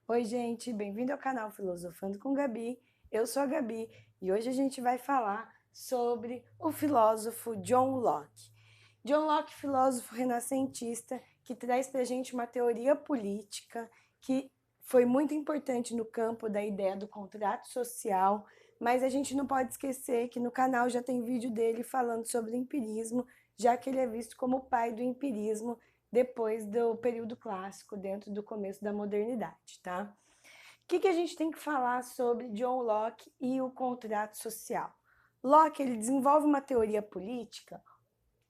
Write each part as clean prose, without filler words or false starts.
Oi, gente, bem-vindo ao canal Filosofando com Gabi. Eu sou a Gabi e hoje a gente vai falar sobre o filósofo John Locke. John Locke, filósofo renascentista, que traz para a gente uma teoria política que foi muito importante no campo da ideia do contrato social, mas a gente não pode esquecer que no canal já tem vídeo dele falando sobre o empirismo, já que ele é visto como o pai do empirismo depois do período clássico, dentro do começo da modernidade, tá? O que a gente tem que falar sobre John Locke e o contrato social? Locke ele desenvolve uma teoria política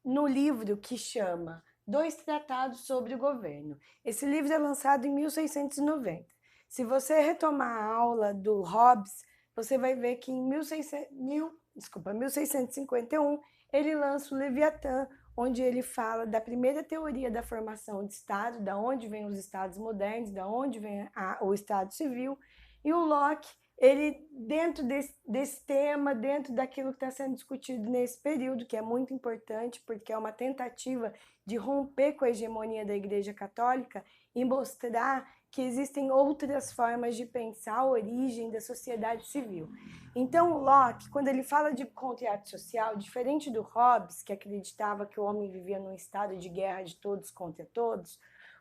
no livro que chama Dois Tratados sobre o Governo. Esse livro é lançado em 1690. Se você retomar a aula do Hobbes, você vai ver que em 1651 ele lança o Leviatã, onde ele fala da primeira teoria da formação de Estado, da onde vêm os Estados modernos, da onde vem o Estado civil, e o Locke ele, dentro desse tema, dentro daquilo que está sendo discutido nesse período, que é muito importante, porque é uma tentativa de romper com a hegemonia da Igreja Católica e mostrar que existem outras formas de pensar a origem da sociedade civil. Então, Locke, quando ele fala de contrato social, diferente do Hobbes, que acreditava que o homem vivia num estado de guerra de todos contra todos,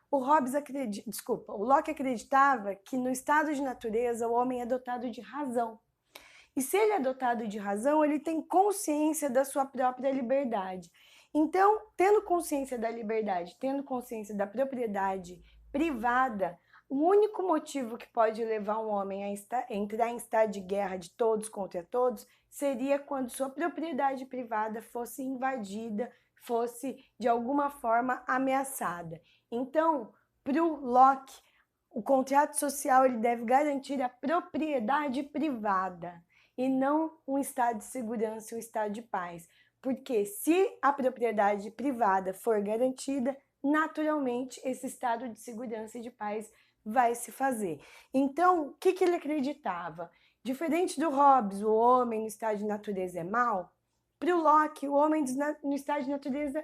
o Locke acreditava que no estado de natureza o homem é dotado de razão. E se ele é dotado de razão, ele tem consciência da sua própria liberdade. Então, tendo consciência da liberdade, tendo consciência da propriedade privada, o único motivo que pode levar um homem a entrar em estado de guerra de todos contra todos seria quando sua propriedade privada fosse invadida, fosse de alguma forma ameaçada. Então, para o Locke, o contrato social ele deve garantir a propriedade privada e não um estado de segurança, um estado de paz. Porque se a propriedade privada for garantida, naturalmente esse estado de segurança e de paz vai se fazer. Então, o que ele acreditava? Diferente do Hobbes, o homem no estado de natureza é mau, para o Locke, o homem no estado de natureza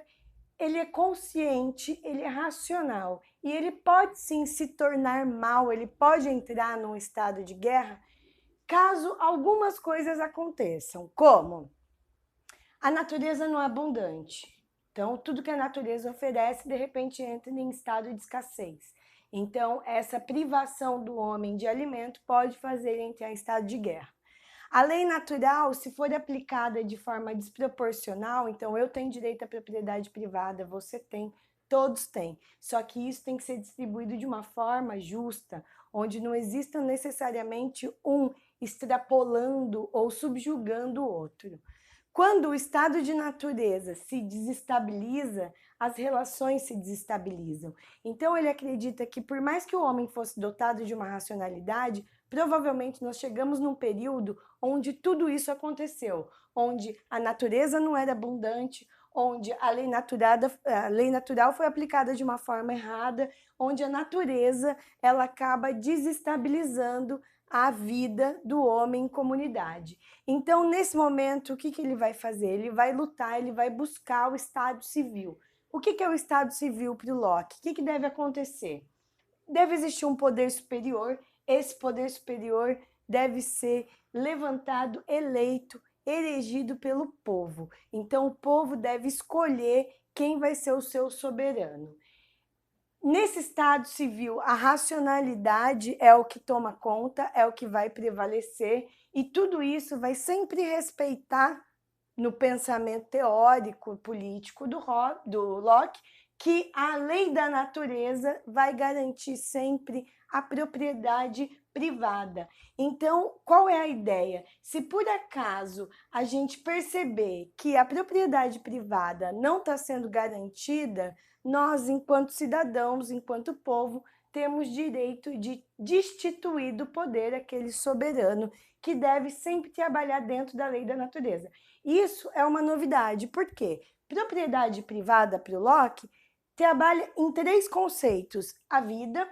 ele é consciente, ele é racional e ele pode sim se tornar mal, ele pode entrar num estado de guerra caso algumas coisas aconteçam, como a natureza não é abundante. Então, tudo que a natureza oferece, de repente, entra em estado de escassez. Então, essa privação do homem de alimento pode fazer entrar em estado de guerra. A lei natural, se for aplicada de forma desproporcional, então eu tenho direito à propriedade privada, você tem, todos têm. Só que isso tem que ser distribuído de uma forma justa, onde não exista necessariamente um extrapolando ou subjugando o outro. Quando o estado de natureza se desestabiliza, as relações se desestabilizam. Então ele acredita que por mais que o homem fosse dotado de uma racionalidade, provavelmente nós chegamos num período onde tudo isso aconteceu, onde a natureza não era abundante, onde a lei natural foi aplicada de uma forma errada, onde a natureza ela acaba desestabilizando a vida do homem em comunidade. Então, nesse momento, o que ele vai fazer? Ele vai lutar, ele vai buscar o Estado civil. O que é o Estado civil para o Locke? O que deve acontecer? Deve existir um poder superior, esse poder superior deve ser levantado, eleito, elegido pelo povo. Então, o povo deve escolher quem vai ser o seu soberano. Nesse estado civil, a racionalidade é o que toma conta, é o que vai prevalecer, e tudo isso vai sempre respeitar, no pensamento teórico político do Locke, que a lei da natureza vai garantir sempre a propriedade privada. Então, qual é a ideia? Se por acaso a gente perceber que a propriedade privada não está sendo garantida, nós, enquanto cidadãos, enquanto povo, temos direito de destituir do poder aquele soberano que deve sempre trabalhar dentro da lei da natureza. Isso é uma novidade, porque propriedade privada para o Locke trabalha em três conceitos: a vida,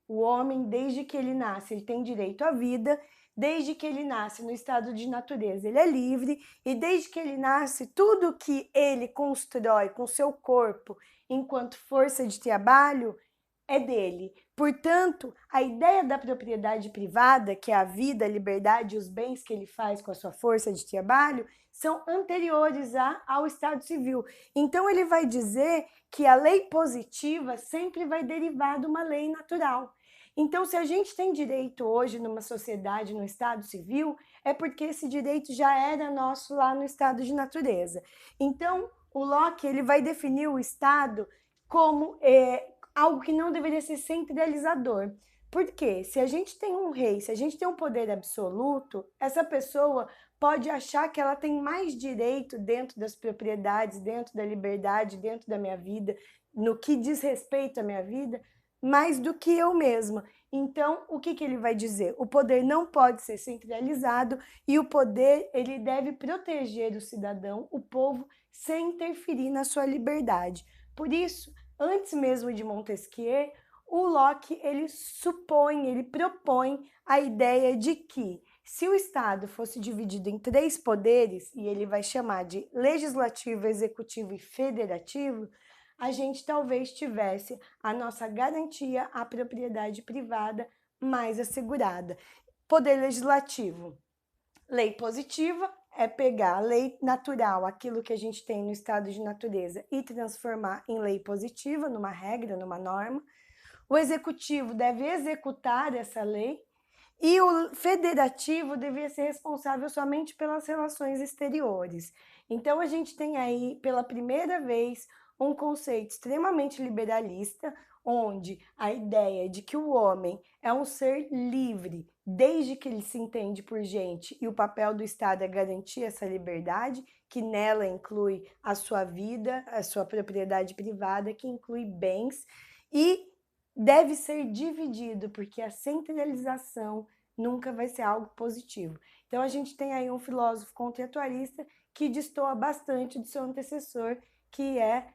o homem, desde que ele nasce, ele tem direito à vida, desde que ele nasce no estado de natureza, ele é livre, e desde que ele nasce, tudo que ele constrói com seu corpo enquanto força de trabalho é dele. Portanto, a ideia da propriedade privada, que é a vida, a liberdade e os bens que ele faz com a sua força de trabalho, são anteriores ao Estado Civil. Então, ele vai dizer que a lei positiva sempre vai derivar de uma lei natural. Então, se a gente tem direito hoje numa sociedade, no Estado Civil, é porque esse direito já era nosso lá no estado de natureza. Então, o Locke ele vai definir o Estado como algo que não deveria ser centralizador. Porque se a gente tem um rei, se a gente tem um poder absoluto, essa pessoa pode achar que ela tem mais direito dentro das propriedades, dentro da liberdade, dentro da minha vida, no que diz respeito à minha vida, mais do que eu mesma. Então, o que ele vai dizer? O poder não pode ser centralizado e o poder ele deve proteger o cidadão, o povo, sem interferir na sua liberdade. Por isso, antes mesmo de Montesquieu, o Locke ele propõe a ideia de que se o Estado fosse dividido em 3 poderes, e ele vai chamar de legislativo, executivo e federativo, a gente talvez tivesse a nossa garantia à propriedade privada mais assegurada. Poder legislativo, lei positiva, é pegar a lei natural, aquilo que a gente tem no estado de natureza, e transformar em lei positiva, numa regra, numa norma. O executivo deve executar essa lei e o federativo devia ser responsável somente pelas relações exteriores. Então, a gente tem aí, pela primeira vez, um conceito extremamente liberalista, onde a ideia de que o homem é um ser livre, desde que ele se entende por gente, e o papel do Estado é garantir essa liberdade, que nela inclui a sua vida, a sua propriedade privada, que inclui bens, e deve ser dividido, porque a centralização nunca vai ser algo positivo. Então, a gente tem aí um filósofo contratualista que destoa bastante do seu antecessor, que é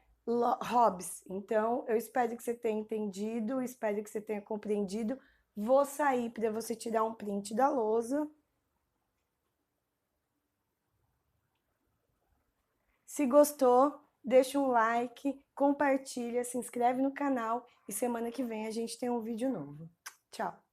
Hobbes. Então, eu espero que você tenha entendido, espero que você tenha compreendido. Vou sair para você tirar um print da lousa. Se gostou, deixa um like, compartilha, se inscreve no canal e semana que vem a gente tem um vídeo novo. Tchau!